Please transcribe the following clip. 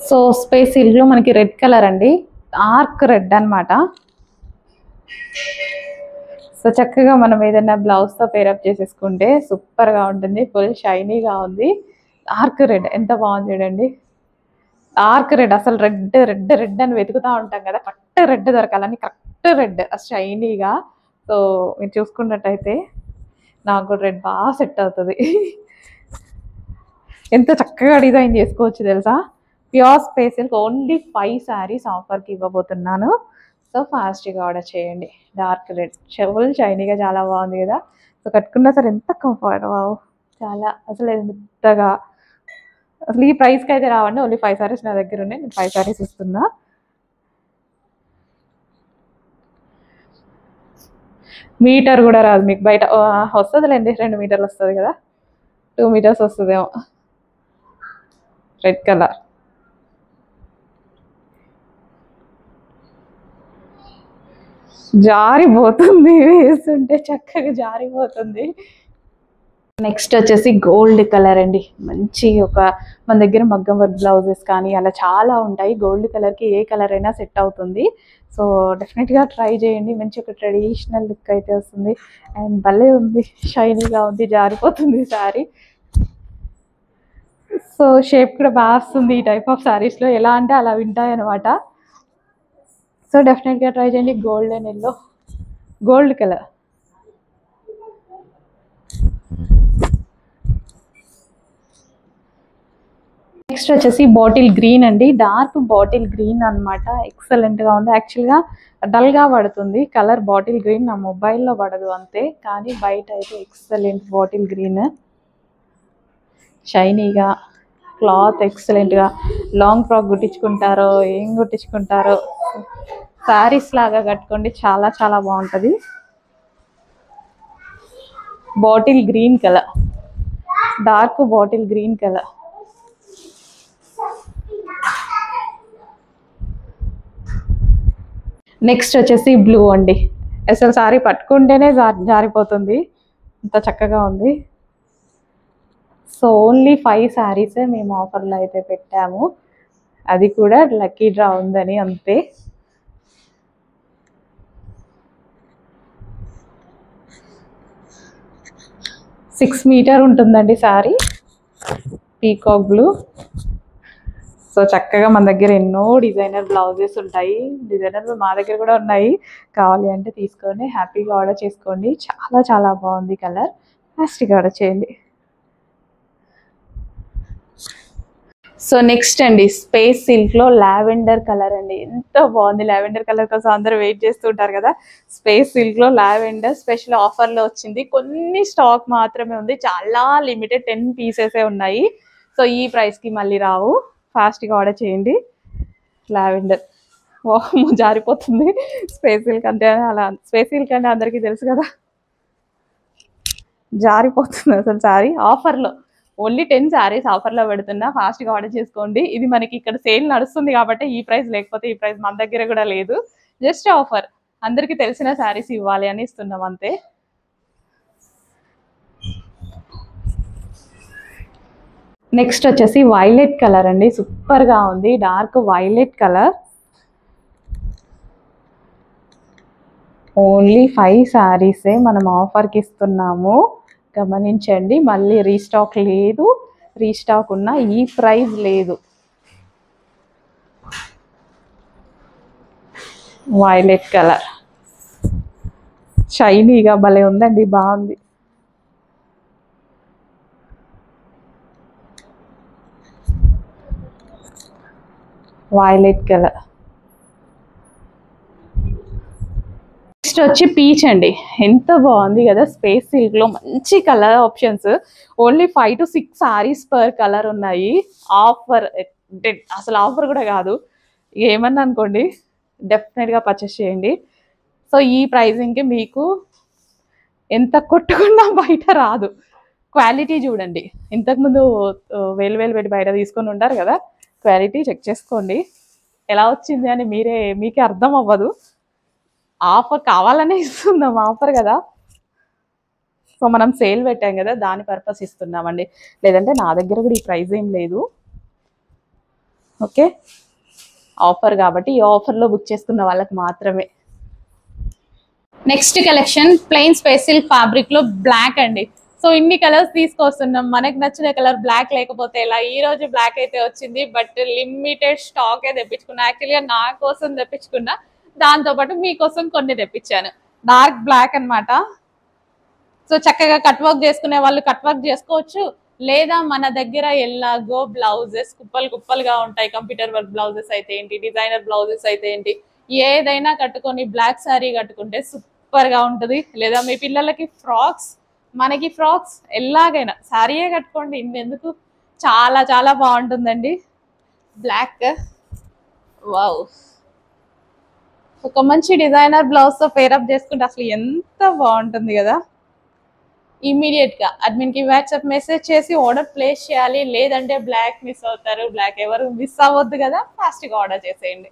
So space silk లో మనకి red colour అండి, డార్క్ రెడ్ అన్నమాట. సో చక్కగా మనం ఏదైనా బ్లౌజ్ తో పేరప్ చేసేసుకుంటే సూపర్ గా ఉంటుంది. ఫుల్ షైనీగా ఉంది. డార్క్ రెడ్ ఎంత బాగుంది చూడండి. డార్క్ రెడ్, అసలు రెడ్ రెడ్ రెడ్ అని వెతుకుతా ఉంటాం కదా, కరెక్ట్ రెడ్ దొరకాలని, కరెక్ట్ రెడ్ షైనీగా. సో మీరు చూసుకున్నట్టయితే నాకు కూడా రెడ్ బాగా సెట్ అవుతుంది. ఎంత చక్కగా డిజైన్ చేసుకోవచ్చు తెలుసా. ప్యూర్ స్పేస్ ఓన్లీ 5 శారీస్ ఆఫర్కి ఇవ్వబోతున్నాను. సో ఫాస్ట్గా ఆర్డర్ చేయండి. డార్క్ రెడ్ ఫుల్ షైనీగా చాలా బాగుంది కదా. సో కట్టుకున్నా సరే ఎంత కంఫర్ట్, చాలా అసలు ఎంతగా, అసలు ఈ ప్రైస్కి అయితే రావండి. ఓన్లీ 5 శారీస్ నా దగ్గర ఉన్నాయి, నేను 5 శారీస్ ఇస్తున్నా. మీటర్ కూడా రాదు మీకు, బయట వస్తుందిలేండి, 2 మీటర్లు వస్తుంది కదా, 2 మీటర్స్ వస్తుందేమో. రెడ్ కలర్ జారిపోతుంది, వేస్తుంటే చక్కగా జారిపోతుంది. నెక్స్ట్ వచ్చేసి గోల్డ్ కలర్ అండి. మంచి మన దగ్గర మగ్గం వర్క్ బ్లౌజెస్ కానీ అలా చాలా ఉంటాయి. గోల్డ్ కలర్కి ఏ కలర్ అయినా సెట్ అవుతుంది. సో డెఫినెట్గా ట్రై చేయండి. మంచి ఒక ట్రెడిషనల్ లుక్ అయితే వస్తుంది. అండ్ భలే ఉంది, షైనీగా ఉంది, జారిపోతుంది శారీ. సో షేప్ కూడా బాగా వస్తుంది ఈ టైప్ ఆఫ్ శారీస్లో, ఎలా అంటే అలా వింటాయి అనమాట. సో డెఫినెట్గా ట్రై చేయండి. Golden yellow, gold colour. Next వచ్చేసి బాటిల్ గ్రీన్ అండి, డార్క్ బాటిల్ గ్రీన్ అనమాట. ఎక్సలెంట్గా ఉంది. యాక్చువల్గా డల్గా పడుతుంది కలర్ బాటిల్ గ్రీన్, నా మొబైల్లో పడదు అంతే, కానీ బయట అయితే ఎక్సలెంట్ బాటిల్ గ్రీన్, షైనీగా, క్లాత్ ఎక్సలెంట్గా. లాంగ్ ఫ్రాక్ కుట్టించుకుంటారో ఏం కుట్టించుకుంటారో శారీస్ లాగా కట్టుకోండి, చాలా చాలా బాగుంటుంది. Bottle green colour, dark bottle green colour. Next వచ్చేసి బ్లూ అండి. అసలు సారీ పట్టుకుంటేనే జారిపోతుంది, ఇంత చక్కగా ఉంది. సో ఓన్లీ 5 శారీసే మేము ఆఫర్లో అయితే పెట్టాము, అది కూడా లక్కీ డ్రా ఉందని అంతే. సిక్స్ మీటర్ ఉంటుందండి శారీ, పీకాక్ బ్లూ. సో చక్కగా మన దగ్గర ఎన్నో డిజైనర్ బ్లౌజెస్ ఉంటాయి, డిజైనర్ మా దగ్గర కూడా ఉన్నాయి. కావాలి అంటే తీసుకొని హ్యాపీగా ఆర్డర్ చేసుకోండి. చాలా చాలా బాగుంది కలర్, ఫాస్ట్గా ఆర్డర్ చేయండి. సో నెక్స్ట్ అండి, స్పేస్ సిల్క్లో లావెండర్ కలర్ అండి. ఎంత బాగుంది, లావెండర్ కలర్ కోసం అందరూ వెయిట్ చేస్తూ ఉంటారు కదా. స్పేస్ సిల్క్లో లావెండర్ స్పెషల్ ఆఫర్లో వచ్చింది. కొన్ని స్టాక్ మాత్రమే ఉంది, చాలా లిమిటెడ్, 10 పీసెసే ఉన్నాయి. సో ఈ ప్రైస్కి మళ్ళీ రావు, ఫాస్ట్గా ఆర్డర్ చేయండి. లావెండర్ జారిపోతుంది. స్పేస్ సిల్క్ అంటే అలా, స్పేస్ సిల్క్ అంటే అందరికీ తెలుసు కదా, జారిపోతుంది అసలు సారీ. ఆఫర్లో ఓన్లీ 10 శారీస్ ఆఫర్లో పెడుతున్నా, ఫాస్ట్గా ఆర్డర్ చేసుకోండి. ఇది మనకి ఇక్కడ సేల్ నడుస్తుంది కాబట్టి ఈ ప్రైస్, లేకపోతే ఈ ప్రైస్ మన దగ్గర కూడా లేదు. జస్ట్ ఆఫర్, అందరికీ తెలిసిన శారీస్ ఇవ్వాలి అని ఇస్తున్నాం అంతే. నెక్స్ట్ వచ్చేసి వైలెట్ కలర్ అండి, సూపర్గా ఉంది, డార్క్ వైలెట్ కలర్. ఓన్లీ 5 శారీసే మనం ఆఫర్కి ఇస్తున్నాము, గమనించండి. మళ్ళీ రీస్టాక్ లేదు, రీస్టాక్ ఉన్న ఈ ప్రైస్ లేదు. వైలెట్ కలర్ షైనీగా భలే ఉందండి, బాగుంది. Violet colour. నెక్స్ట్ వచ్చి పీచ్ అండి, ఎంత బాగుంది కదా. స్పేస్ సిల్క్లో మంచి colour options, only 5 to 6 saris per colour ఉన్నాయి. ఆఫర్, అసలు ఆఫర్ కూడా కాదు, ఏమన్నా అనుకోండి, డెఫినెట్గా పర్చేస్ చేయండి. సో ఈ ప్రైజింగ్కి మీకు ఎంత కొట్టుకున్నా బయట రాదు. క్వాలిటీ చూడండి, ఇంతకుముందు వేలు వేలు పెట్టి బయట తీసుకొని ఉంటారు కదా, క్వాలిటీ చెక్ చేసుకోండి. ఎలా వచ్చింది అని మీకే అర్థం అవ్వదు. ఆఫర్ కావాలనే ఇస్తున్నాం, ఆఫర్ కదా. సో మనం సేల్ పెట్టాం కదా, దాని పర్పస్ ఇస్తున్నామండి, లేదంటే నా దగ్గర కూడా ఈ ప్రైస్ ఏం లేదు. ఓకే, ఆఫర్ కాబట్టి ఈ ఆఫర్లో బుక్ చేసుకున్న వాళ్ళకి మాత్రమే. Next collection plain space silk fabric లో బ్లాక్ అండి. సో ఇన్ని కలర్స్ తీసుకొస్తున్నాం, మనకు నచ్చిన కలర్ బ్లాక్ లేకపోతే ఎలా. ఈ రోజు బ్లాక్ అయితే వచ్చింది, బట్ లిమిటెడ్ స్టాక్ ఏ తెప్పించుకున్నా. యాక్చువల్గా నా కోసం తెప్పించుకున్నా, దాంతో పాటు మీకోసం కొన్ని తెప్పించాను. డార్క్ బ్లాక్ అన్నమాట. సో చక్కగా కట్ వర్క్ చేసుకునే వాళ్ళు కట్ వర్క్ చేసుకోవచ్చు, లేదా మన దగ్గర ఎలాగో బ్లౌజెస్ కుప్పలు కుప్పలుగా ఉంటాయి. కంప్యూటర్ వర్క్ బ్లౌజెస్ అయితే ఏంటి, డిజైనర్ బ్లౌజెస్ అయితే ఏంటి, ఏదైనా కట్టుకొని బ్లాక్ శారీ కట్టుకుంటే సూపర్ గా ఉంటుంది. లేదా మీ పిల్లలకి ఫ్రాక్స్, మనకి ఫ్రాక్స్, ఎలాగైనా శారీయే కట్టుకోండి, ఇంకెందుకు, చాలా చాలా బాగుంటుందండి బ్లాక్. వావ్, ఒక మంచి డిజైనర్ బ్లౌజ్ తో పేరప్ చేసుకుంటే అసలు ఎంత బాగుంటుంది కదా. ఇమీడియట్ గా అడ్మిన్ కి వాట్సాప్ మెసేజ్ చేసి ఆర్డర్ ప్లేస్ చేయాలి, లేదంటే బ్లాక్ మిస్ అవుతారు. బ్లాక్ ఎవరు మిస్ అవ్వద్దు కదా, ఫాస్ట్ గా ఆర్డర్ చేసేయండి.